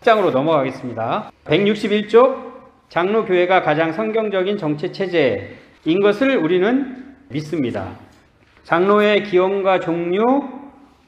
장으로 넘어가겠습니다. 161쪽 장로교회가 가장 성경적인 정치체제인 것을 우리는 믿습니다. 장로의 기원과 종류,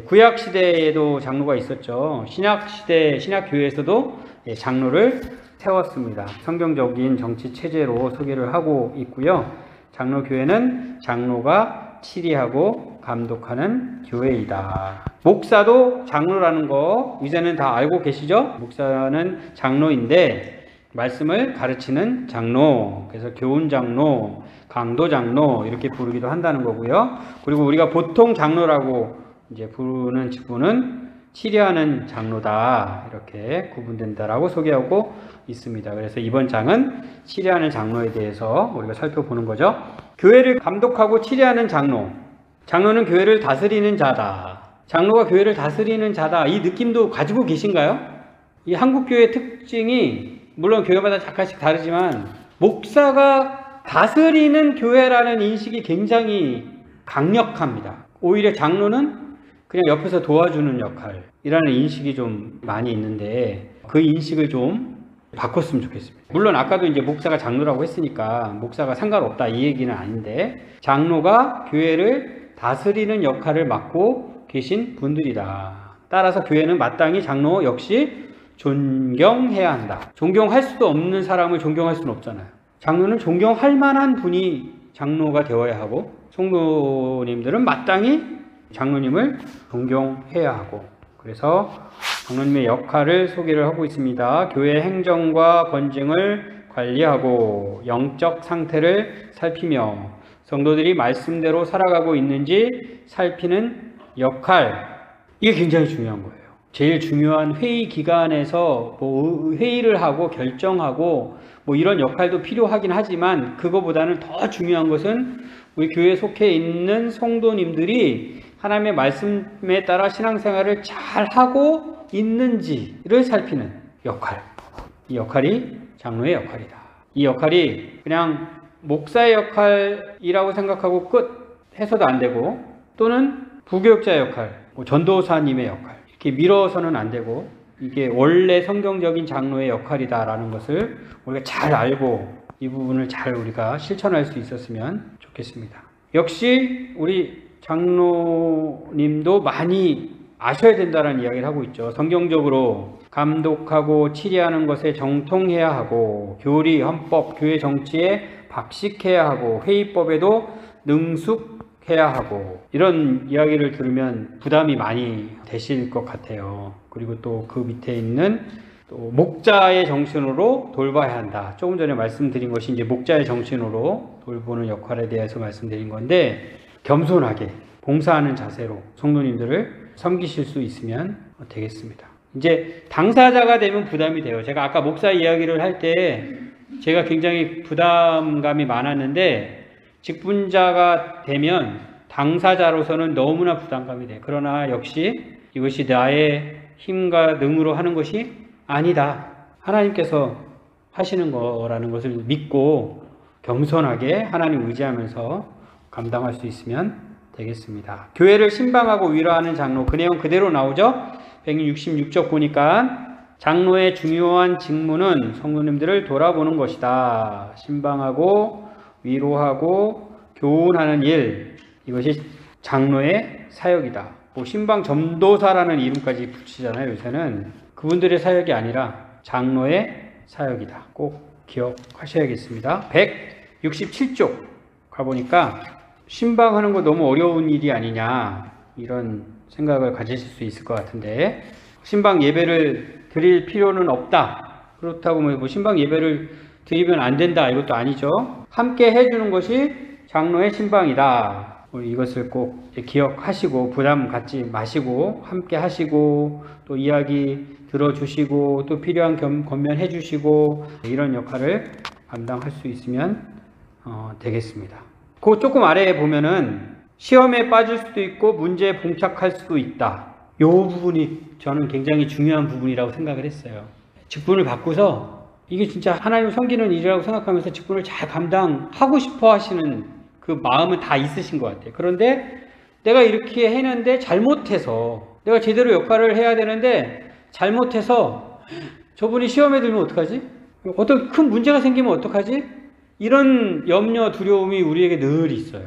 구약시대에도 장로가 있었죠. 신약시대, 신약교회에서도 장로를 세웠습니다. 성경적인 정치체제로 소개를 하고 있고요. 장로교회는 장로가 치리하고 감독하는 교회이다. 목사도 장로라는 거 이제는 다 알고 계시죠? 목사는 장로인데 말씀을 가르치는 장로, 그래서 교훈 장로, 강도 장로 이렇게 부르기도 한다는 거고요. 그리고 우리가 보통 장로라고 이제 부르는 직분은 치리하는 장로다, 이렇게 구분된다라고 소개하고 있습니다. 그래서 이번 장은 치리하는 장로에 대해서 우리가 살펴보는 거죠. 교회를 감독하고 치리하는 장로, 장로는 교회를 다스리는 자다. 장로가 교회를 다스리는 자다, 이 느낌도 가지고 계신가요? 이 한국교회의 특징이 물론 교회마다 약간씩 다르지만 목사가 다스리는 교회라는 인식이 굉장히 강력합니다. 오히려 장로는 그냥 옆에서 도와주는 역할이라는 인식이 좀 많이 있는데 그 인식을 좀 바꿨으면 좋겠습니다. 물론 아까도 이제 목사가 장로라고 했으니까 목사가 상관없다 이 얘기는 아닌데, 장로가 교회를 다스리는 역할을 맡고 계신 분들이다. 따라서 교회는 마땅히 장로 역시 존경해야 한다. 존경할 수도 없는 사람을 존경할 수는 없잖아요. 장로는 존경할 만한 분이 장로가 되어야 하고, 성도님들은 마땅히 장로님을 존경해야 하고, 그래서 장로님의 역할을 소개를 하고 있습니다. 교회 행정과 권징을 관리하고 영적 상태를 살피며 성도들이 말씀대로 살아가고 있는지 살피는 역할, 이게 굉장히 중요한 거예요. 제일 중요한 회의 기간에서 뭐 회의를 하고 결정하고 뭐 이런 역할도 필요하긴 하지만 그거보다는 더 중요한 것은 우리 교회에 속해 있는 성도님들이 하나님의 말씀에 따라 신앙생활을 잘 하고 있는지를 살피는 역할. 이 역할이 장로의 역할이다. 이 역할이 그냥 목사의 역할이라고 생각하고 끝 해서도 안 되고, 또는 부교육자의 역할, 전도사님의 역할 이렇게 밀어서는 안 되고, 이게 원래 성경적인 장로의 역할이다라는 것을 우리가 잘 알고 이 부분을 잘 우리가 실천할 수 있었으면 좋겠습니다. 역시 우리 장로님도 많이 아셔야 된다는 이야기를 하고 있죠. 성경적으로 감독하고 치리하는 것에 정통해야 하고, 교리, 헌법, 교회 정치에 박식해야 하고, 회의법에도 능숙해야 하고, 이런 이야기를 들으면 부담이 많이 되실 것 같아요. 그리고 또 그 밑에 있는 또 목자의 정신으로 돌봐야 한다. 조금 전에 말씀드린 것이 이제 목자의 정신으로 돌보는 역할에 대해서 말씀드린 건데, 겸손하게 봉사하는 자세로 성도님들을 섬기실 수 있으면 되겠습니다. 이제 당사자가 되면 부담이 돼요. 제가 아까 목사 이야기를 할 때 제가 굉장히 부담감이 많았는데, 직분자가 되면 당사자로서는 너무나 부담감이 돼요. 그러나 역시 이것이 나의 힘과 능으로 하는 것이 아니다. 하나님께서 하시는 거라는 것을 믿고 겸손하게 하나님 의지하면서 감당할 수 있으면 되겠습니다. 교회를 신방하고 위로하는 장로, 그 내용 그대로 나오죠. 166쪽 보니까 장로의 중요한 직무는 성도님들을 돌아보는 것이다. 신방하고 위로하고 교훈하는 일, 이것이 장로의 사역이다. 뭐 신방 전도사라는 이름까지 붙이잖아요. 요새는 그분들의 사역이 아니라 장로의 사역이다. 꼭 기억하셔야겠습니다. 167쪽 가보니까 신방하는 거 너무 어려운 일이 아니냐, 이런 생각을 가지실 수 있을 것 같은데, 신방 예배를 드릴 필요는 없다. 그렇다고 뭐 신방 예배를 드리면 안 된다, 이것도 아니죠. 함께 해주는 것이 장로의 신방이다. 이것을 꼭 기억하시고 부담 갖지 마시고 함께 하시고, 또 이야기 들어주시고, 또 필요한 권면해 주시고, 이런 역할을 감당할 수 있으면 되겠습니다. 그 조금 아래에 보면은 시험에 빠질 수도 있고 문제에 봉착할 수도 있다. 이 부분이 저는 굉장히 중요한 부분이라고 생각을 했어요. 직분을 받고서 이게 진짜 하나님을 섬기는 일이라고 생각하면서 직분을 잘 감당하고 싶어 하시는 그 마음은 다 있으신 것 같아요. 그런데 내가 이렇게 했는데 잘못해서, 내가 제대로 역할을 해야 되는데 잘못해서 저분이 시험에 들면 어떡하지? 어떤 큰 문제가 생기면 어떡하지? 이런 염려, 두려움이 우리에게 늘 있어요.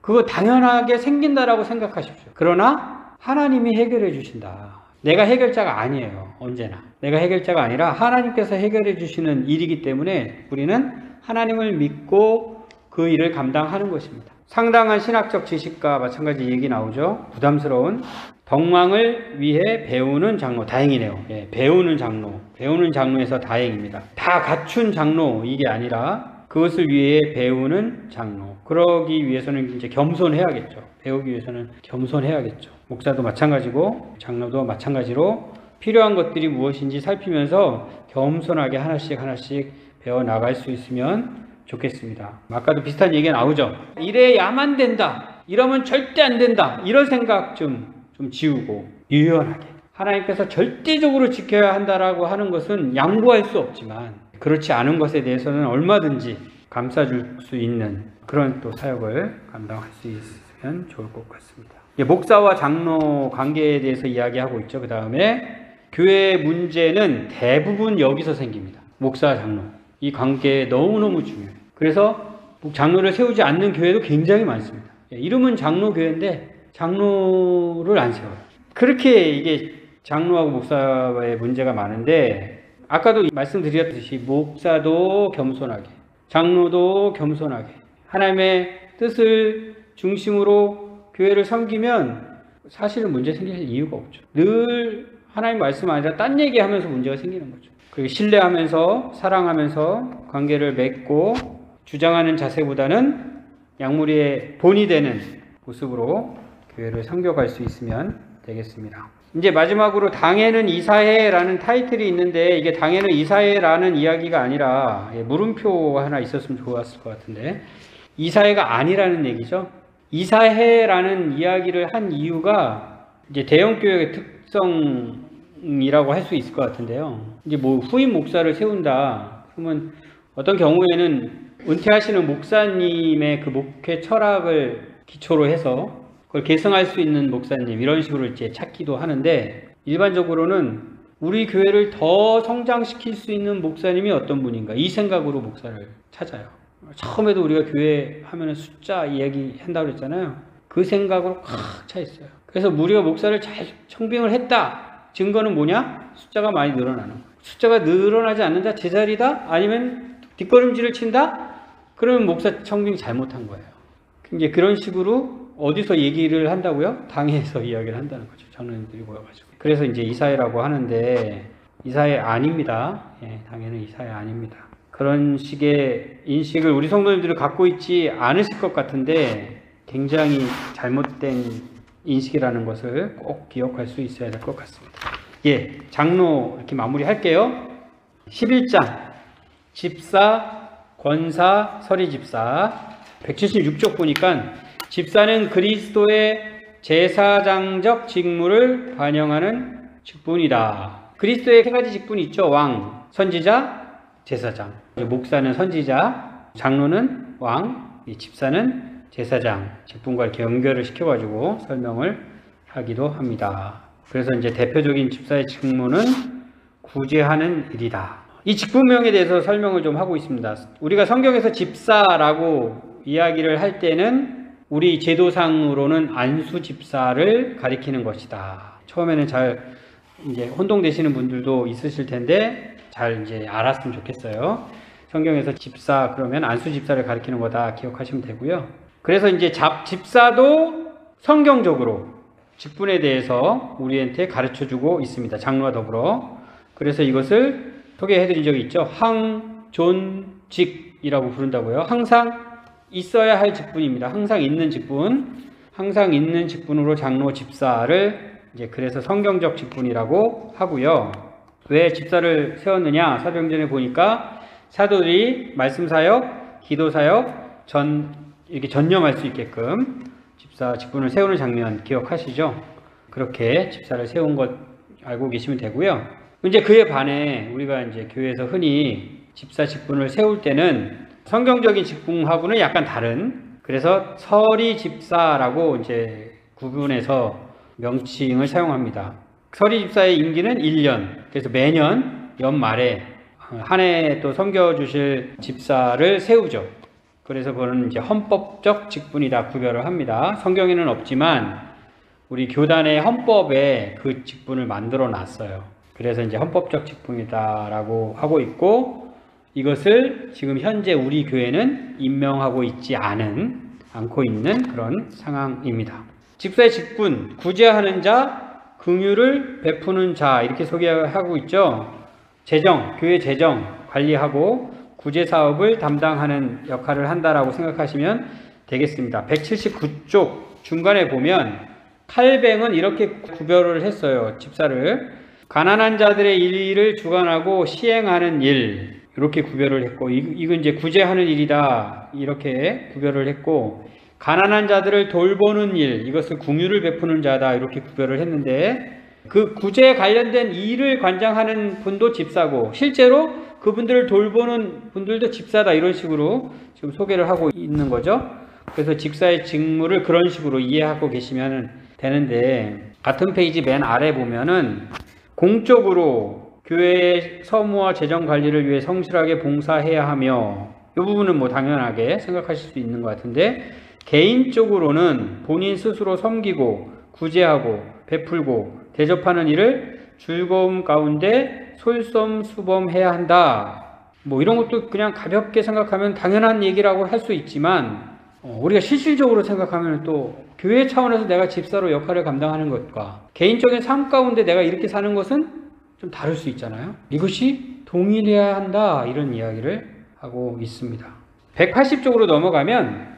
그거 당연하게 생긴다라고 생각하십시오. 그러나 하나님이 해결해 주신다. 내가 해결자가 아니에요. 언제나. 내가 해결자가 아니라 하나님께서 해결해 주시는 일이기 때문에 우리는 하나님을 믿고 그 일을 감당하는 것입니다. 상당한 신학적 지식과 마찬가지 얘기 나오죠. 부담스러운 덕망을 위해 배우는 장로. 다행이네요. 예, 배우는 장로. 배우는 장로에서 다행입니다. 다 갖춘 장로 이게 아니라 그것을 위해 배우는 장로. 그러기 위해서는 이제 겸손해야겠죠. 배우기 위해서는 겸손해야겠죠. 목사도 마찬가지고 장로도 마찬가지로 필요한 것들이 무엇인지 살피면서 겸손하게 하나씩 배워 나갈 수 있으면 좋겠습니다. 아까도 비슷한 얘기가 나오죠. 이래야만 된다. 이러면 절대 안 된다. 이런 생각 좀 지우고 유연하게. 하나님께서 절대적으로 지켜야 한다라고 하는 것은 양보할 수 없지만 그렇지 않은 것에 대해서는 얼마든지 감싸줄 수 있는 그런 또 사역을 감당할 수 있으면 좋을 것 같습니다. 목사와 장로 관계에 대해서 이야기하고 있죠. 그 다음에 교회 문제는 대부분 여기서 생깁니다. 목사, 장로. 이 관계 너무너무 중요해요. 그래서 장로를 세우지 않는 교회도 굉장히 많습니다. 이름은 장로교회인데 장로를 안 세워요. 그렇게 이게 장로하고 목사의 문제가 많은데 아까도 말씀드렸듯이 목사도 겸손하게, 장로도 겸손하게 하나님의 뜻을 중심으로 교회를 섬기면 사실은 문제 생길 이유가 없죠. 늘 하나님 말씀 아니라 딴 얘기하면서 문제가 생기는 거죠. 그리고 신뢰하면서 사랑하면서 관계를 맺고 주장하는 자세보다는 약물의 본이 되는 모습으로 교회를 섬겨갈 수 있으면 되겠습니다. 이제 마지막으로 당에는 이사회라는 타이틀이 있는데 이게 당에는 이사회라는 이야기가 아니라 물음표 하나 있었으면 좋았을 것 같은데 이사회가 아니라는 얘기죠. 이사회라는 이야기를 한 이유가 이제 대형교회의 특성이라고 할 수 있을 것 같은데요. 이제 뭐 후임 목사를 세운다. 그러면 어떤 경우에는 은퇴하시는 목사님의 그 목회 철학을 기초로 해서 그걸 계승할 수 있는 목사님 이런 식으로 이제 찾기도 하는데 일반적으로는 우리 교회를 더 성장시킬 수 있는 목사님이 어떤 분인가 이 생각으로 목사를 찾아요. 처음에도 우리가 교회 하면은 숫자 이야기 한다고 그랬잖아요. 그 생각으로 꽉 차 있어요. 그래서 우리가 목사를 잘 청빙을 했다. 증거는 뭐냐? 숫자가 많이 늘어나는 거예요. 숫자가 늘어나지 않는다? 제자리다? 아니면 뒷걸음질을 친다? 그러면 목사 청빙 잘못한 거예요. 이제 그런 식으로 어디서 얘기를 한다고요? 당에서 이야기를 한다는 거죠. 장로님들이 모여가지고. 그래서 이제 이사회라고 하는데 이사회 아닙니다. 예, 당에는 이사회 아닙니다. 그런 식의 인식을 우리 성도님들이 갖고 있지 않으실 것 같은데 굉장히 잘못된 인식이라는 것을 꼭 기억할 수 있어야 될 것 같습니다. 예, 장로 이렇게 마무리할게요. 11장 집사, 권사, 서리집사 176쪽 보니까 집사는 그리스도의 제사장적 직무를 반영하는 직분이다. 그리스도의 세 가지 직분이 있죠. 왕, 선지자, 제사장. 목사는 선지자, 장로는 왕, 집사는 제사장. 직분과 이렇게 연결을 시켜가지고 설명을 하기도 합니다. 그래서 이제 대표적인 집사의 직무는 구제하는 일이다. 이 직분명에 대해서 설명을 좀 하고 있습니다. 우리가 성경에서 집사라고 이야기를 할 때는 우리 제도상으로는 안수 집사를 가리키는 것이다. 처음에는 잘 이제 혼동되시는 분들도 있으실 텐데 잘 이제 알았으면 좋겠어요. 성경에서 집사 그러면 안수 집사를 가리키는 거다 기억하시면 되고요. 그래서 이제 집사도 성경적으로 직분에 대해서 우리한테 가르쳐 주고 있습니다. 장로와 더불어. 그래서 이것을 소개해드린 적이 있죠. 항존직이라고 부른다고요. 항상 있어야 할 직분입니다. 항상 있는 직분. 항상 있는 직분으로 장로 집사를 이제 그래서 성경적 직분이라고 하고요. 왜 집사를 세웠느냐? 사도행전에 보니까 사도들이 말씀 사역, 기도 사역 이렇게 전념할 수 있게끔 집사 직분을 세우는 장면 기억하시죠? 그렇게 집사를 세운 것 알고 계시면 되고요. 이제 그에 반해 우리가 이제 교회에서 흔히 집사 직분을 세울 때는 성경적인 직분하고는 약간 다른 그래서 서리 집사라고 이제 구분해서 명칭을 사용합니다. 서리 집사의 임기는 1년. 그래서 매년 연말에 한 해 또 섬겨주실 집사를 세우죠. 그래서 그거는 이제 헌법적 직분이다 구별을 합니다. 성경에는 없지만 우리 교단의 헌법에 그 직분을 만들어 놨어요. 그래서 이제 헌법적 직분이다라고 하고 있고, 이것을 지금 현재 우리 교회는 임명하고 있지 않고 있는 그런 상황입니다. 집사의 직분, 구제하는 자, 긍휼을 베푸는 자, 이렇게 소개하고 있죠. 재정, 교회 재정 관리하고 구제 사업을 담당하는 역할을 한다라고 생각하시면 되겠습니다. 179쪽 중간에 보면 칼뱅은 이렇게 구별을 했어요. 집사를 가난한 자들의 일을 주관하고 시행하는 일, 이렇게 구별을 했고, 이건 이제 구제하는 일이다 이렇게 구별을 했고, 가난한 자들을 돌보는 일, 이것을 긍휼을 베푸는 자다 이렇게 구별을 했는데, 그 구제에 관련된 일을 관장하는 분도 집사고 실제로 그분들을 돌보는 분들도 집사다, 이런 식으로 지금 소개를 하고 있는 거죠. 그래서 집사의 직무를 그런 식으로 이해하고 계시면 되는데, 같은 페이지 맨 아래 보면은 공적으로 교회의 서무와 재정 관리를 위해 성실하게 봉사해야 하며, 이 부분은 뭐 당연하게 생각하실 수 있는 것 같은데, 개인적으로는 본인 스스로 섬기고 구제하고 베풀고 대접하는 일을 즐거움 가운데 솔선수범해야 한다. 뭐 이런 것도 그냥 가볍게 생각하면 당연한 얘기라고 할 수 있지만, 우리가 실질적으로 생각하면 또 교회 차원에서 내가 집사로 역할을 감당하는 것과 개인적인 삶 가운데 내가 이렇게 사는 것은 좀 다를 수 있잖아요. 이것이 동일해야 한다, 이런 이야기를 하고 있습니다. 180쪽으로 넘어가면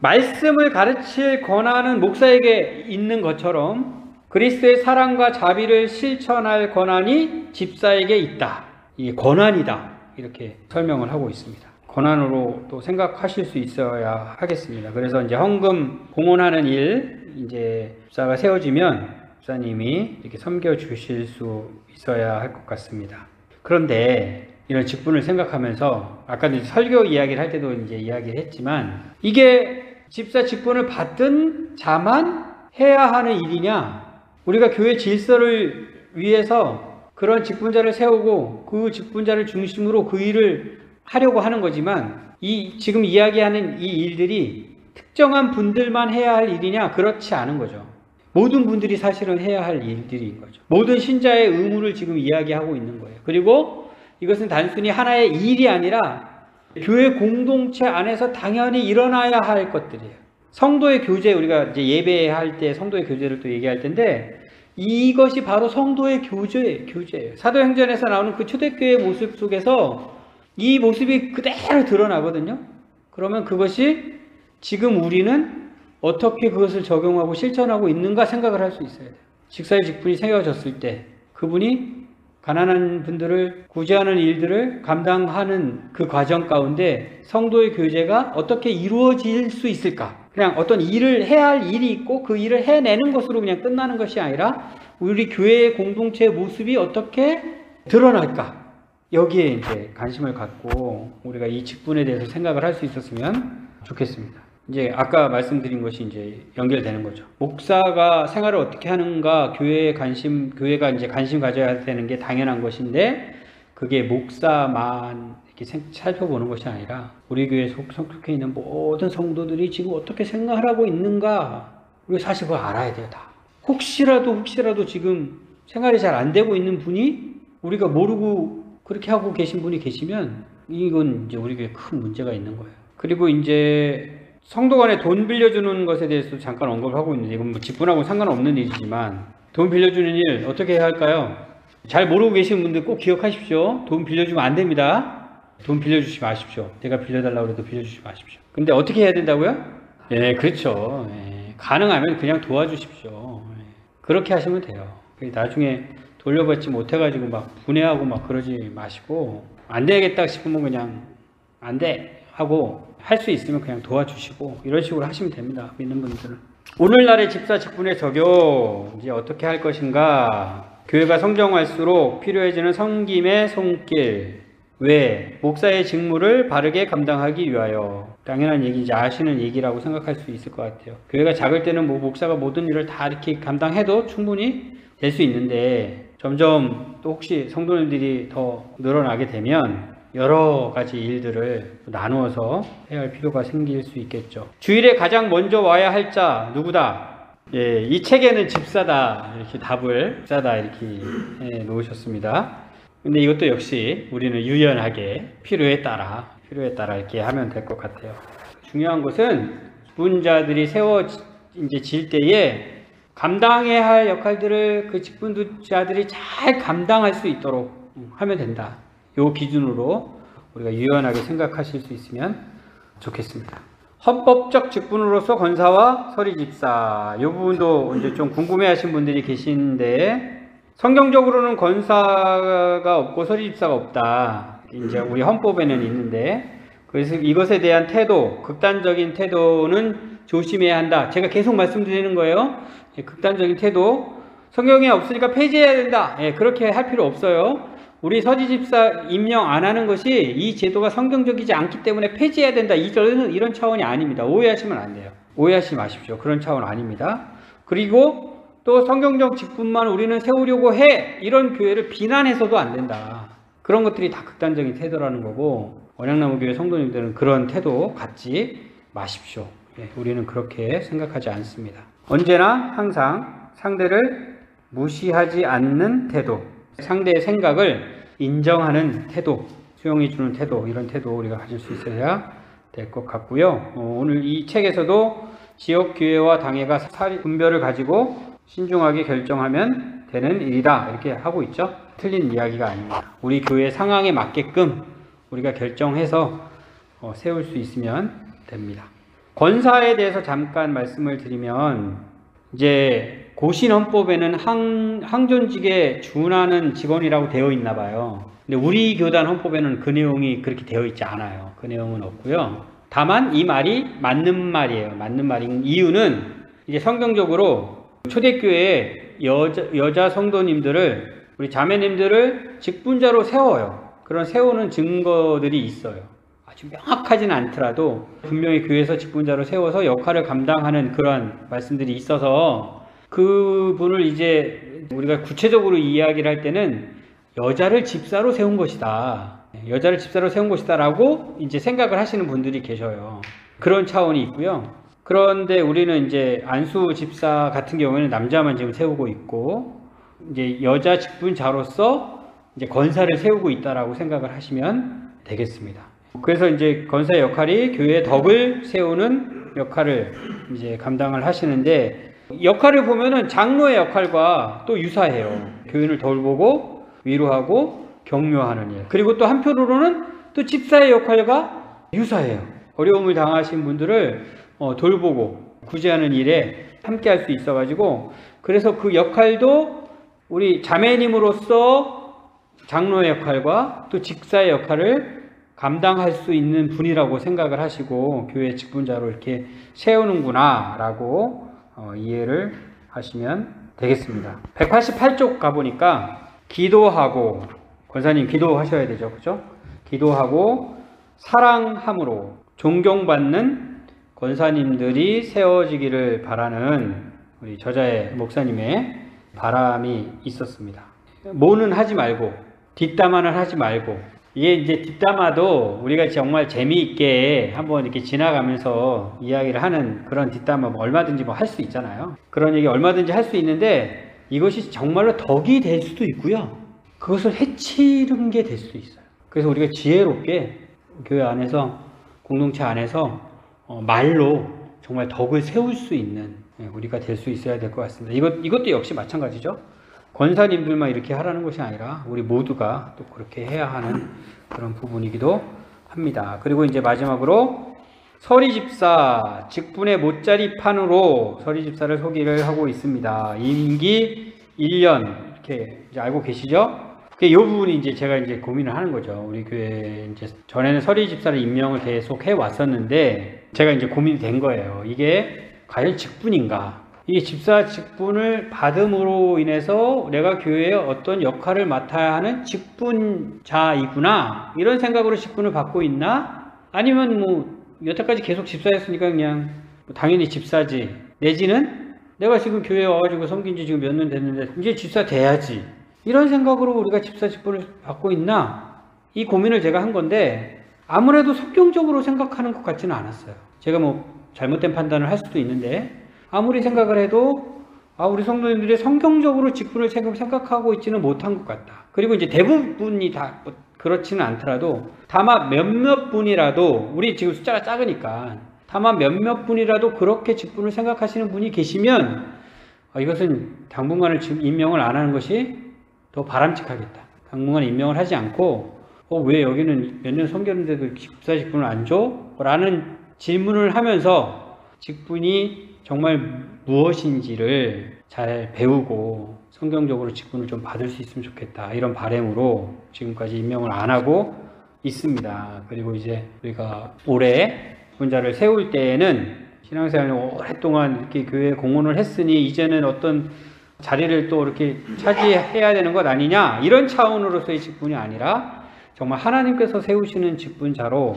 말씀을 가르칠 권한은 목사에게 있는 것처럼 그리스도의 사랑과 자비를 실천할 권한이 집사에게 있다. 이게 권한이다, 이렇게 설명을 하고 있습니다. 권한으로 또 생각하실 수 있어야 하겠습니다. 그래서 이제 헌금 봉헌하는 일, 이제 집사가 세워지면 집사님이 이렇게 섬겨 주실 수 있어야 할 것 같습니다. 그런데 이런 직분을 생각하면서 아까도 이제 설교 이야기를 할 때도 이제 이야기를 했지만, 이게 집사 직분을 받은 자만 해야 하는 일이냐? 우리가 교회 질서를 위해서 그런 직분자를 세우고 그 직분자를 중심으로 그 일을 하려고 하는 거지만, 이 지금 이야기하는 이 일들이 특정한 분들만 해야 할 일이냐? 그렇지 않은 거죠. 모든 분들이 사실은 해야 할 일들인 거죠. 모든 신자의 의무를 지금 이야기하고 있는 거예요. 그리고 이것은 단순히 하나의 일이 아니라 교회 공동체 안에서 당연히 일어나야 할 것들이에요. 성도의 교제, 우리가 이제 예배할 때 성도의 교제를 또 얘기할 텐데, 이것이 바로 성도의 교제예요. 사도행전에서 나오는 그 초대교회의 모습 속에서 이 모습이 그대로 드러나거든요. 그러면 그것이 지금 우리는 어떻게 그것을 적용하고 실천하고 있는가 생각을 할 수 있어야 돼요. 직사의 직분이 세워졌을 때 그분이 가난한 분들을 구제하는 일들을 감당하는 그 과정 가운데 성도의 교제가 어떻게 이루어질 수 있을까? 그냥 어떤 일을 해야 할 일이 있고 그 일을 해내는 것으로 그냥 끝나는 것이 아니라 우리 교회의 공동체의 모습이 어떻게 드러날까? 여기에 이제 관심을 갖고 우리가 이 직분에 대해서 생각을 할 수 있었으면 좋겠습니다. 이제 아까 말씀드린 것이 이제 연결되는 거죠. 목사가 생활을 어떻게 하는가, 교회가 이제 관심 가져야 되는 게 당연한 것인데, 그게 목사만 이렇게 살펴보는 것이 아니라 우리 교회에 속해 있는 모든 성도들이 지금 어떻게 생활하고 있는가, 우리가 사실 그걸 알아야 돼요. 다. 혹시라도 지금 생활이 잘 안 되고 있는 분이 우리가 모르고 그렇게 하고 계신 분이 계시면 이건 이제 우리 교회에 큰 문제가 있는 거예요. 그리고 이제 성도 간에 돈 빌려주는 것에 대해서 잠깐 언급을 하고 있는데, 이건 뭐 직분하고 상관없는 일이지만, 돈 빌려주는 일 어떻게 해야 할까요? 잘 모르고 계시는 분들 꼭 기억하십시오. 돈 빌려주면 안 됩니다. 돈 빌려주지 마십시오. 내가 빌려달라고 해도 빌려주지 마십시오. 근데 어떻게 해야 된다고요? 네, 그렇죠. 네, 가능하면 그냥 도와주십시오. 네, 그렇게 하시면 돼요. 나중에 돌려받지 못해가지고 막 분해하고 막 그러지 마시고, 안 되겠다 싶으면 그냥 안 돼 하고, 할 수 있으면 그냥 도와주시고, 이런 식으로 하시면 됩니다. 믿는 분들은. 오늘날의 집사 직분의 적용, 이제 어떻게 할 것인가? 교회가 성장할수록 필요해지는 섬김의 손길. 왜? 목사의 직무를 바르게 감당하기 위하여. 당연한 얘기인지 아시는 얘기라고 생각할 수 있을 것 같아요. 교회가 작을 때는 뭐 목사가 모든 일을 다 이렇게 감당해도 충분히 될 수 있는데, 점점 또 혹시 성도님들이 더 늘어나게 되면 여러 가지 일들을 나누어서 해야 할 필요가 생길 수 있겠죠. 주일에 가장 먼저 와야 할 자 누구다? 예, 이 책에는 집사다 이렇게 답을 집사다 이렇게 놓으셨습니다. 근데 이것도 역시 우리는 유연하게 필요에 따라 이렇게 하면 될 것 같아요. 중요한 것은 직분자들이 세워질 때에 감당해야 할 역할들을 그 직분자들이 잘 감당할 수 있도록 하면 된다. 요 기준으로 우리가 유연하게 생각하실 수 있으면 좋겠습니다. 헌법적 직분으로서 권사와 서리집사, 이 부분도 이제 좀 궁금해하신 분들이 계시는데 성경적으로는 권사가 없고 서리집사가 없다. 이제 우리 헌법에는 있는데 그래서 이것에 대한 태도, 극단적인 태도는 조심해야 한다. 제가 계속 말씀드리는 거예요. 극단적인 태도, 성경에 없으니까 폐지해야 된다. 그렇게 할 필요 없어요. 우리 서지집사 임명 안 하는 것이 이 제도가 성경적이지 않기 때문에 폐지해야 된다. 이런 차원이 아닙니다. 오해하시면 안 돼요. 오해하지 마십시오. 그런 차원 아닙니다. 그리고 또 성경적 직분만 우리는 세우려고 해. 이런 교회를 비난해서도 안 된다. 그런 것들이 다 극단적인 태도라는 거고 언약나무교회 성도님들은 그런 태도 갖지 마십시오. 우리는 그렇게 생각하지 않습니다. 언제나 항상 상대를 무시하지 않는 태도, 상대의 생각을 인정하는 태도, 수용해 주는 태도, 이런 태도 우리가 가질 수 있어야 될 것 같고요. 오늘 이 책에서도 지역교회와 당회가 분별을 가지고 신중하게 결정하면 되는 일이다 이렇게 하고 있죠. 틀린 이야기가 아닙니다. 우리 교회 상황에 맞게끔 우리가 결정해서 세울 수 있으면 됩니다. 권사에 대해서 잠깐 말씀을 드리면 이제 고신헌법에는 항존직에 준하는 직원이라고 되어 있나 봐요. 근데 우리 교단 헌법에는 그 내용이 그렇게 되어 있지 않아요. 그 내용은 없고요. 다만 이 말이 맞는 말이에요. 맞는 말인 이유는 이제 성경적으로 초대교회에 여자 성도님들을 우리 자매님들을 직분자로 세워요. 그런 세우는 증거들이 있어요. 아주 명확하지는 않더라도 분명히 교회에서 직분자로 세워서 역할을 감당하는 그런 말씀들이 있어서 그분을 이제 우리가 구체적으로 이야기를 할 때는 여자를 집사로 세운 것이다. 여자를 집사로 세운 것이다 라고 이제 생각을 하시는 분들이 계셔요. 그런 차원이 있고요. 그런데 우리는 이제 안수 집사 같은 경우에는 남자만 지금 세우고 있고 이제 여자 직분자로서 이제 권사를 세우고 있다라고 생각을 하시면 되겠습니다. 그래서 이제 권사의 역할이 교회의 덕을 세우는 역할을 이제 감당을 하시는데 역할을 보면은 장로의 역할과 또 유사해요. 교인을 돌보고 위로하고 격려하는 일. 그리고 또 한편으로는 또 집사의 역할과 유사해요. 어려움을 당하신 분들을 돌보고 구제하는 일에 함께 할 수 있어가지고 그래서 그 역할도 우리 자매님으로서 장로의 역할과 또 집사의 역할을 감당할 수 있는 분이라고 생각을 하시고 교회 직분자로 이렇게 세우는구나 라고 이해를 하시면 되겠습니다. 188쪽 가보니까 기도하고 권사님 기도하셔야 되죠. 그죠? 기도하고 사랑함으로 존경받는 권사님들이 세워지기를 바라는 우리 저자의 목사님의 바람이 있었습니다. 뭐는 하지 말고 뒷담화는 하지 말고 이게 이제 뒷담화도 우리가 정말 재미있게 한번 이렇게 지나가면서 이야기를 하는 그런 뒷담화 뭐 얼마든지 뭐 할 수 있잖아요. 그런 얘기 얼마든지 할 수 있는데 이것이 정말로 덕이 될 수도 있고요. 그것을 해치는 게 될 수도 있어요. 그래서 우리가 지혜롭게 교회 안에서 공동체 안에서 말로 정말 덕을 세울 수 있는 우리가 될 수 있어야 될 것 같습니다. 이것도 역시 마찬가지죠. 권사님들만 이렇게 하라는 것이 아니라 우리 모두가 또 그렇게 해야 하는 그런 부분이기도 합니다. 그리고 이제 마지막으로 서리집사 직분의 못자리판으로 서리집사를 소개를 하고 있습니다. 임기 1년 이렇게 이제 알고 계시죠? 이 부분이 이제 제가 이제 고민을 하는 거죠. 우리 교회 이제 전에는 서리집사를 임명을 계속 해 왔었는데 제가 이제 고민이 된 거예요. 이게 과연 직분인가? 이게 집사 직분을 받음으로 인해서 내가 교회에 어떤 역할을 맡아야 하는 직분자이구나 이런 생각으로 직분을 받고 있나? 아니면 뭐 여태까지 계속 집사였으니까 그냥 당연히 집사지 내지는 내가 지금 교회에 와가지고 섬긴 지 지금 몇 년 됐는데 이제 집사 돼야지 이런 생각으로 우리가 집사 직분을 받고 있나? 이 고민을 제가 한 건데 아무래도 성경적으로 생각하는 것 같지는 않았어요. 제가 뭐 잘못된 판단을 할 수도 있는데 아무리 생각을 해도 우리 성도님들이 성경적으로 직분을 생각하고 있지는 못한 것 같다. 그리고 이제 대부분이 다 그렇지는 않더라도 다만 몇몇 분이라도, 우리 지금 숫자가 작으니까 다만 몇몇 분이라도 그렇게 직분을 생각하시는 분이 계시면 이것은 당분간을 지금 임명을 안 하는 것이 더 바람직하겠다. 당분간 임명을 하지 않고 왜 여기는 몇 년 섬겼는데도 집사 직분을 안 줘? 라는 질문을 하면서 직분이 정말 무엇인지를 잘 배우고 성경적으로 직분을 좀 받을 수 있으면 좋겠다. 이런 바람으로 지금까지 임명을 안 하고 있습니다. 그리고 이제 우리가 올해 직분자를 세울 때에는 신앙생활을 오랫동안 이렇게 교회에 공헌을 했으니 이제는 어떤 자리를 또 이렇게 차지해야 되는 것 아니냐, 이런 차원으로서의 직분이 아니라 정말 하나님께서 세우시는 직분자로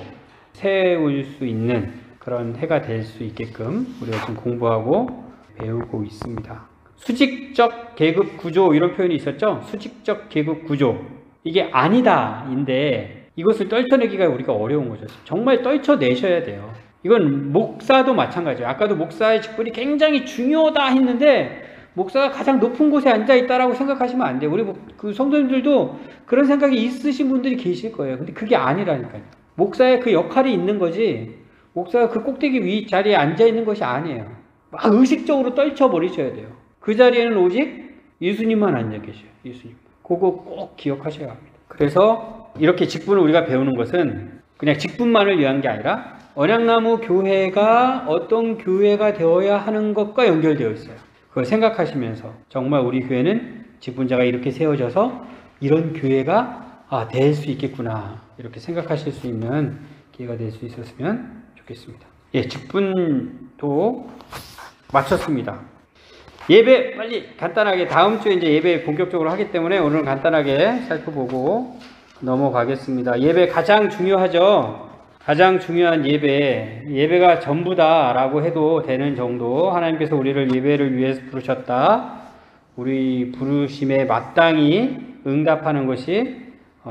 세울 수 있는 그런 해가 될 수 있게끔 우리가 지금 공부하고 배우고 있습니다. 수직적 계급 구조, 이런 표현이 있었죠. 수직적 계급 구조, 이게 아니다 인데 이것을 떨쳐내기가 우리가 어려운 거죠. 정말 떨쳐내셔야 돼요. 이건 목사도 마찬가지예요. 아까도 목사의 직분이 굉장히 중요하다 했는데 목사가 가장 높은 곳에 앉아있다라고 생각하시면 안 돼요. 우리 그 성도님들도 그런 생각이 있으신 분들이 계실 거예요. 근데 그게 아니라니까요. 목사의 그 역할이 있는 거지 목사가 그 꼭대기 위 자리에 앉아있는 것이 아니에요. 막 의식적으로 떨쳐버리셔야 돼요. 그 자리에는 오직 예수님만 앉아 계셔요. 예수님. 그거 꼭 기억하셔야 합니다. 그래서 이렇게 직분을 우리가 배우는 것은 그냥 직분만을 위한 게 아니라 언약나무 교회가 어떤 교회가 되어야 하는 것과 연결되어 있어요. 그걸 생각하시면서 정말 우리 교회는 직분자가 이렇게 세워져서 이런 교회가 될 수 있겠구나, 이렇게 생각하실 수 있는 기회가 될 수 있었으면 좋겠습니다. 직분도 마쳤습니다. 예배 빨리 간단하게, 다음 주에 이제 예배 본격적으로 하기 때문에 오늘은 간단하게 살펴보고 넘어가겠습니다. 예배 가장 중요하죠. 가장 중요한 예배가 전부다라고 해도 되는 정도, 하나님께서 우리를 예배를 위해서 부르셨다. 우리 부르심에 마땅히 응답하는 것이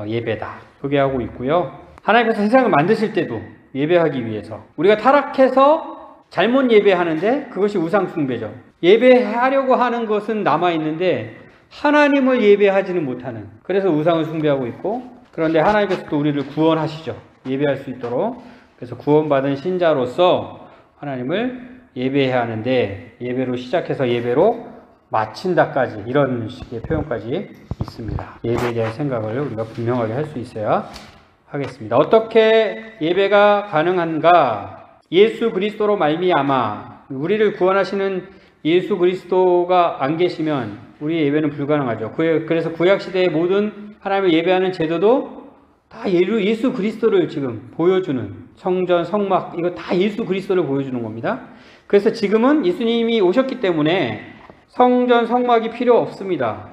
예배다. 소개하고 있고요. 하나님께서 세상을 만드실 때도 예배하기 위해서, 우리가 타락해서 잘못 예배하는데 그것이 우상 숭배죠. 예배하려고 하는 것은 남아있는데 하나님을 예배하지는 못하는, 그래서 우상을 숭배하고 있고, 그런데 하나님께서 또 우리를 구원하시죠. 예배할 수 있도록. 그래서 구원받은 신자로서 하나님을 예배해야 하는데 예배로 시작해서 예배로 마친다까지, 이런 식의 표현까지 있습니다. 예배에 대한 생각을 우리가 분명하게 할 수 있어야 하겠습니다. 어떻게 예배가 가능한가? 예수 그리스도로 말미암아, 우리를 구원하시는 예수 그리스도가 안 계시면 우리의 예배는 불가능하죠. 그래서 구약시대의 모든 하나님을 예배하는 제도도 다 예수 그리스도를 지금 보여주는, 성전, 성막, 이거 다 예수 그리스도를 보여주는 겁니다. 그래서 지금은 예수님이 오셨기 때문에 성전, 성막이 필요 없습니다.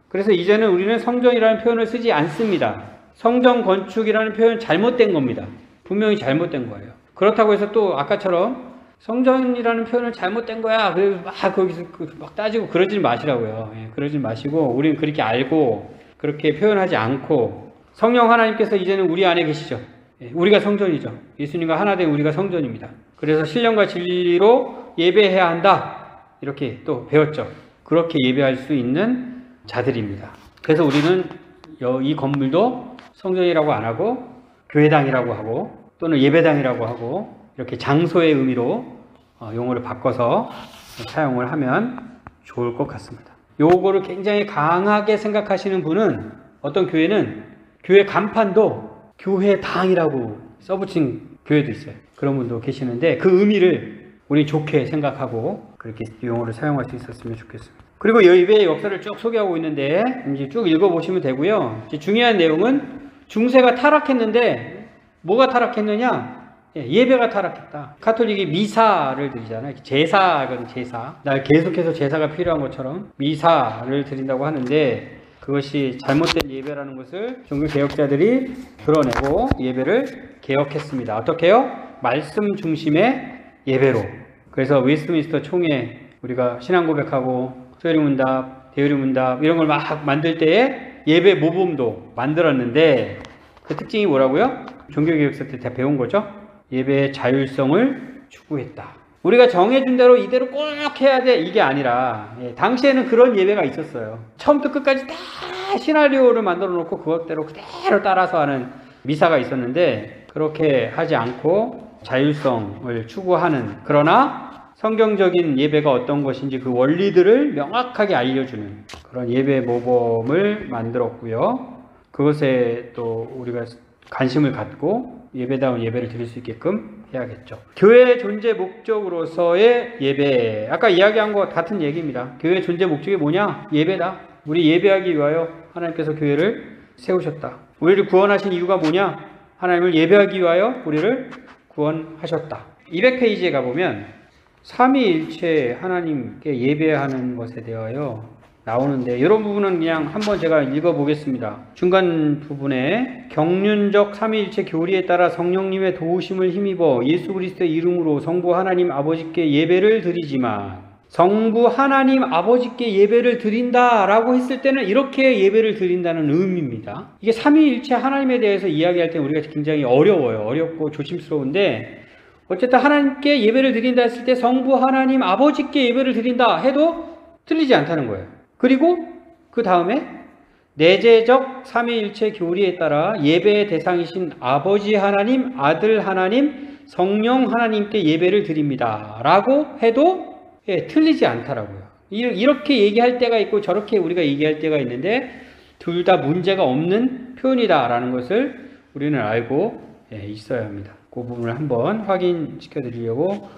그래서 이제는 우리는 성전이라는 표현을 쓰지 않습니다. 성전 건축이라는 표현은 잘못된 겁니다. 분명히 잘못된 거예요. 그렇다고 해서 또 아까처럼 성전이라는 표현은 잘못된 거야, 그래서 막 거기서 막 따지고 그러지 마시라고요. 그러지 마시고, 우리는 그렇게 알고 그렇게 표현하지 않고, 성령 하나님께서 이제는 우리 안에 계시죠. 우리가 성전이죠. 예수님과 하나 된 우리가 성전입니다. 그래서 신령과 진리로 예배해야 한다, 이렇게 또 배웠죠. 그렇게 예배할 수 있는 자들입니다. 그래서 우리는 이 건물도 성전이라고 안 하고 교회당이라고 하고 또는 예배당이라고 하고, 이렇게 장소의 의미로 용어를 바꿔서 사용을 하면 좋을 것 같습니다. 요거를 굉장히 강하게 생각하시는 분은, 어떤 교회는 교회 간판도 교회당이라고 써붙인 교회도 있어요. 그런 분도 계시는데 그 의미를 우리 좋게 생각하고 그렇게 용어를 사용할 수 있었으면 좋겠습니다. 그리고 예배의 역사를 쭉 소개하고 있는데 이제 쭉 읽어보시면 되고요. 이제 중요한 내용은 중세가 타락했는데 뭐가 타락했느냐? 예배가 타락했다. 카톨릭이 미사를 드리잖아요. 제사거든, 제사. 날 계속해서 제사가 필요한 것처럼 미사를 드린다고 하는데 그것이 잘못된 예배라는 것을 종교개혁자들이 드러내고 예배를 개혁했습니다. 어떻게요? 말씀 중심의 예배로. 그래서 웨스트민스터 총회, 우리가 신앙고백하고 소요리문답 대의문답 이런 걸 막 만들 때에 예배 모범도 만들었는데 그 특징이 뭐라고요? 종교개혁서 때 다 배운 거죠. 예배의 자율성을 추구했다. 우리가 정해준 대로 이대로 꼭 해야 돼 이게 아니라 당시에는 그런 예배가 있었어요. 처음부터 끝까지 다 시나리오를 만들어 놓고 그것대로 그대로 따라서 하는 미사가 있었는데 그렇게 하지 않고 자율성을 추구하는, 그러나 성경적인 예배가 어떤 것인지 그 원리들을 명확하게 알려주는 그런 예배 모범을 만들었고요. 그것에 또 우리가 관심을 갖고 예배다운 예배를 드릴 수 있게끔 해야겠죠. 교회의 존재 목적으로서의 예배, 아까 이야기한 것 같은 얘기입니다. 교회의 존재 목적이 뭐냐? 예배다. 우리 예배하기 위하여 하나님께서 교회를 세우셨다. 우리를 구원하신 이유가 뭐냐? 하나님을 예배하기 위하여 우리를 구원하셨다. 200페이지에 가보면 삼위일체 하나님께 예배하는 것에 대하여 나오는데 이런 부분은 그냥 한번 제가 읽어보겠습니다. 중간 부분에 경륜적 삼위일체 교리에 따라 성령님의 도우심을 힘입어 예수 그리스도의 이름으로 성부 하나님 아버지께 예배를 드리지만, 성부 하나님 아버지께 예배를 드린다라고 했을 때는 이렇게 예배를 드린다는 의미입니다. 이게 삼위일체 하나님에 대해서 이야기할 때 우리가 굉장히 어렵고 조심스러운데, 어쨌든 하나님께 예배를 드린다 했을 때 성부 하나님 아버지께 예배를 드린다 해도 틀리지 않다는 거예요. 그리고 그 다음에 내재적 삼위일체 교리에 따라 예배의 대상이신 아버지 하나님, 아들 하나님, 성령 하나님께 예배를 드립니다 라고 해도 틀리지 않다라고요. 이렇게 얘기할 때가 있고 저렇게 우리가 얘기할 때가 있는데 둘 다 문제가 없는 표현이다 라는 것을 우리는 알고 있어야 합니다. 그 부분을 한번 확인시켜 드리려고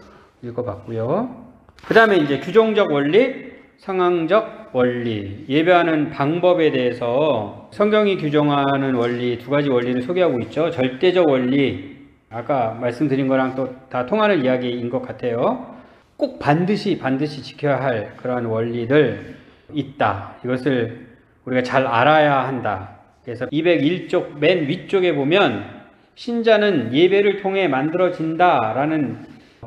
읽어봤고요. 그 다음에 이제 규정적 원리, 상황적 원리, 예배하는 방법에 대해서 성경이 규정하는 원리, 두 가지 원리를 소개하고 있죠. 절대적 원리, 아까 말씀드린 거랑 또 다 통하는 이야기인 것 같아요. 꼭 반드시 지켜야 할 그러한 원리들 있다. 이것을 우리가 잘 알아야 한다. 그래서 201쪽 맨 위쪽에 보면 신자는 예배를 통해 만들어진다라는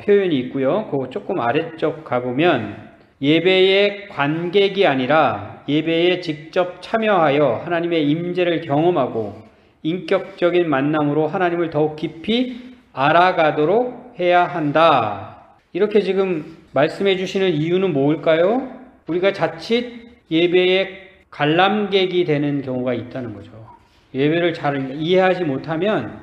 표현이 있고요. 그 조금 아래쪽 가보면 예배의 관객이 아니라 예배에 직접 참여하여 하나님의 임재를 경험하고 인격적인 만남으로 하나님을 더욱 깊이 알아가도록 해야 한다. 이렇게 지금 말씀해 주시는 이유는 뭘까요? 우리가 자칫 예배의 관람객이 되는 경우가 있다는 거죠. 예배를 잘 이해하지 못하면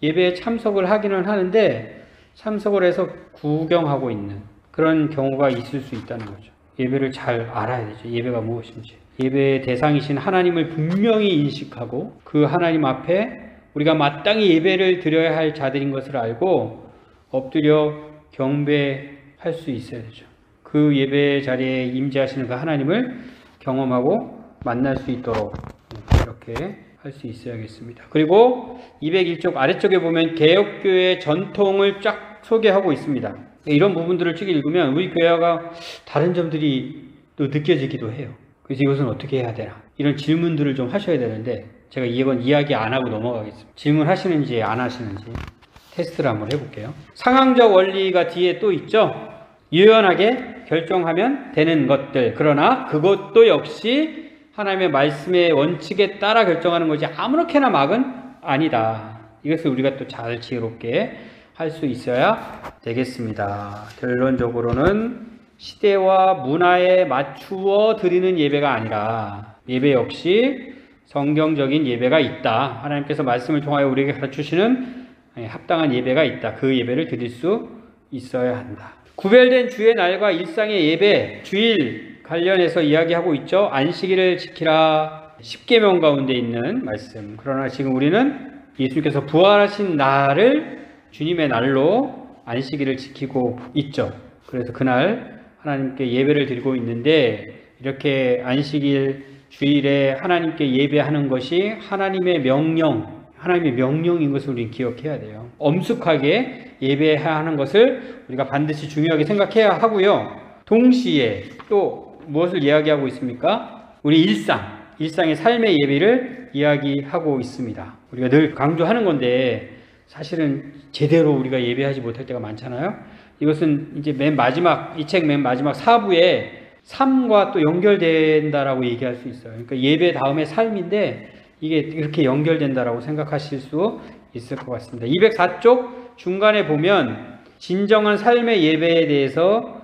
예배에 참석을 하기는 하는데 참석을 해서 구경하고 있는 그런 경우가 있을 수 있다는 거죠. 예배를 잘 알아야 되죠. 예배가 무엇인지. 예배의 대상이신 하나님을 분명히 인식하고 그 하나님 앞에 우리가 마땅히 예배를 드려야 할 자들인 것을 알고 엎드려 경배할 수 있어야 되죠. 그 예배 자리에 임재하시는 그 하나님을 경험하고 만날 수 있도록 이렇게 할 수 있어야겠습니다. 그리고 201쪽 아래쪽에 보면 개혁교회의 전통을 쫙 소개하고 있습니다. 이런 부분들을 쭉 읽으면 우리 교회가 다른 점들이 또 느껴지기도 해요. 그래서 이것은 어떻게 해야 되나? 이런 질문들을 좀 하셔야 되는데 제가 이건 이야기 안 하고 넘어가겠습니다. 질문하시는지 안 하시는지 테스트를 한번 해볼게요. 상황적 원리가 뒤에 또 있죠. 유연하게 결정하면 되는 것들, 그러나 그것도 역시 하나님의 말씀의 원칙에 따라 결정하는 것이 아무렇게나 막은 아니다. 이것을 우리가 또 잘 지혜롭게 할 수 있어야 되겠습니다. 결론적으로는 시대와 문화에 맞추어 드리는 예배가 아니라 예배 역시 성경적인 예배가 있다. 하나님께서 말씀을 통하여 우리에게 가르치시는 합당한 예배가 있다. 그 예배를 드릴 수 있어야 한다. 구별된 주의 날과 일상의 예배, 주일 관련해서 이야기하고 있죠. 안식일을 지키라. 10계명 가운데 있는 말씀. 그러나 지금 우리는 예수님께서 부활하신 날을 주님의 날로 안식일을 지키고 있죠. 그래서 그날 하나님께 예배를 드리고 있는데 이렇게 안식일 주일에 하나님께 예배하는 것이 하나님의 명령인 것을 우리는 기억해야 돼요. 엄숙하게 예배해야 하는 것을 우리가 반드시 중요하게 생각해야 하고요. 동시에 또 무엇을 이야기하고 있습니까? 우리 일상의 삶의 예배를 이야기하고 있습니다. 우리가 늘 강조하는 건데 사실은 제대로 우리가 예배하지 못할 때가 많잖아요. 이것은 이제 이 책 맨 마지막 4부에 삶과 또 연결된다라고 얘기할 수 있어요. 그러니까 예배 다음에 삶인데 이게 이렇게 연결된다라고 생각하실 수 있을 것 같습니다. 204쪽 중간에 보면 진정한 삶의 예배에 대해서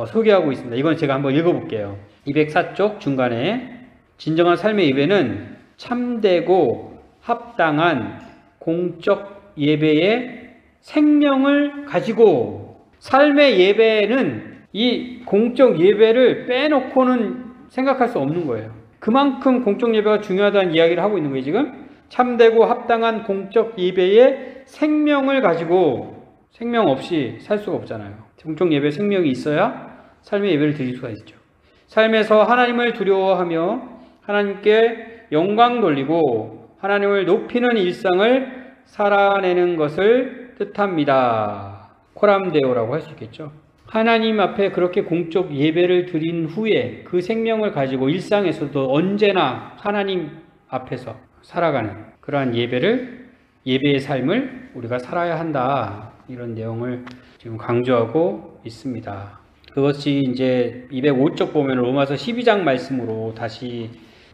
소개하고 있습니다. 이건 제가 한번 읽어볼게요. 204쪽 중간에 진정한 삶의 예배는 참되고 합당한 공적 예배의 생명을 가지고, 삶의 예배는 이 공적 예배를 빼놓고는 생각할 수 없는 거예요. 그만큼 공적 예배가 중요하다는 이야기를 하고 있는 거예요. 지금 참되고 합당한 공적 예배의 생명을 가지고, 생명 없이 살 수가 없잖아요. 공적 예배에 생명이 있어야 삶의 예배를 드릴 수가 있죠. 삶에서 하나님을 두려워하며 하나님께 영광 돌리고 하나님을 높이는 일상을 살아내는 것을 뜻합니다. 코람데오라고 할 수 있겠죠. 하나님 앞에 그렇게 공적 예배를 드린 후에 그 생명을 가지고 일상에서도 언제나 하나님 앞에서 살아가는 그러한 예배의 삶을 우리가 살아야 한다. 이런 내용을 지금 강조하고 있습니다. 그것이 이제 205쪽 보면 로마서 12장 말씀으로 다시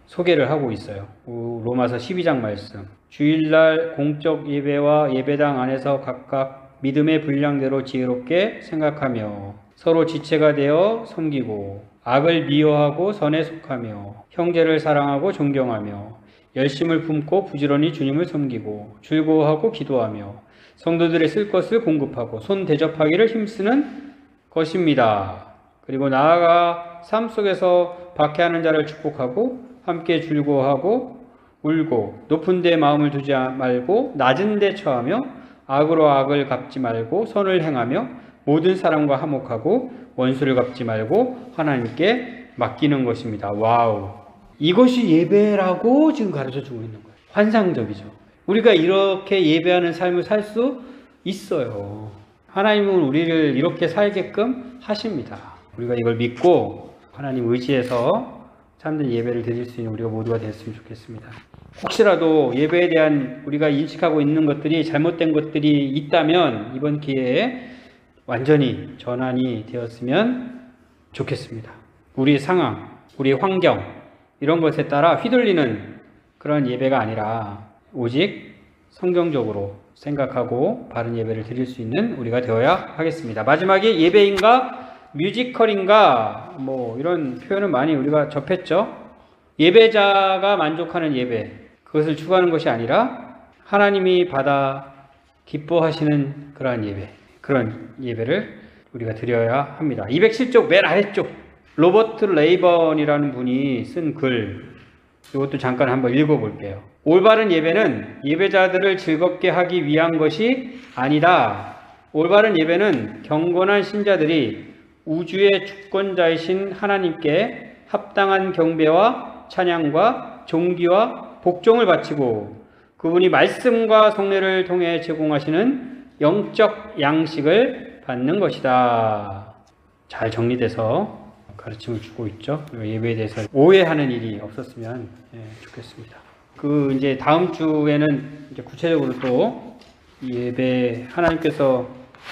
소개를 하고 있어요. 로마서 12장 말씀. 주일날 공적 예배와 예배당 안에서 각각 믿음의 분량대로 지혜롭게 생각하며 서로 지체가 되어 섬기고 악을 미워하고 선에 속하며 형제를 사랑하고 존경하며 열심을 품고 부지런히 주님을 섬기고 즐거워하고 기도하며 성도들의 쓸 것을 공급하고 손 대접하기를 힘쓰는 것입니다. 그리고 나아가 삶 속에서 박해하는 자를 축복하고 함께 즐거워하고 울고 높은 데 마음을 두지 말고 낮은 데 처하며 악으로 악을 갚지 말고 선을 행하며 모든 사람과 화목하고 원수를 갚지 말고 하나님께 맡기는 것입니다. 와우. 이것이 예배라고 지금 가르쳐주고 있는 거예요. 환상적이죠. 우리가 이렇게 예배하는 삶을 살 수 있어요. 하나님은 우리를 이렇게 살게끔 하십니다. 우리가 이걸 믿고 하나님 의지해서 참된 예배를 드릴 수 있는 우리가 모두가 됐으면 좋겠습니다. 혹시라도 예배에 대한 우리가 인식하고 있는 것들이 잘못된 것들이 있다면 이번 기회에 완전히 전환이 되었으면 좋겠습니다. 우리 상황, 우리 환경 이런 것에 따라 휘둘리는 그런 예배가 아니라 오직 성경적으로 생각하고 바른 예배를 드릴 수 있는 우리가 되어야 하겠습니다. 마지막에 예배인가 뮤지컬인가 이런 표현은 많이 우리가 접했죠. 예배자가 만족하는 예배, 그것을 추구하는 것이 아니라 하나님이 받아 기뻐하시는 그러한 예배, 그런 예배를 우리가 드려야 합니다. 207쪽 맨 아래쪽 로버트 레이번이라는 분이 쓴 글, 이것도 잠깐 한번 읽어볼게요. 올바른 예배는 예배자들을 즐겁게 하기 위한 것이 아니다. 올바른 예배는 경건한 신자들이 우주의 주권자이신 하나님께 합당한 경배와 찬양과 존귀와 복종을 바치고 그분이 말씀과 성례를 통해 제공하시는 영적 양식을 받는 것이다. 잘 정리돼서 가르침을 주고 있죠. 예배에 대해서 오해하는 일이 없었으면 좋겠습니다. 이제 다음 주에는 이제 구체적으로 또 예배, 하나님께서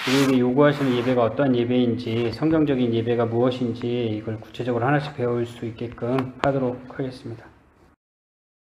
우리에게 요구하시는 예배가 어떠한 예배인지, 성경적인 예배가 무엇인지 이걸 구체적으로 하나씩 배울 수 있게끔 하도록 하겠습니다.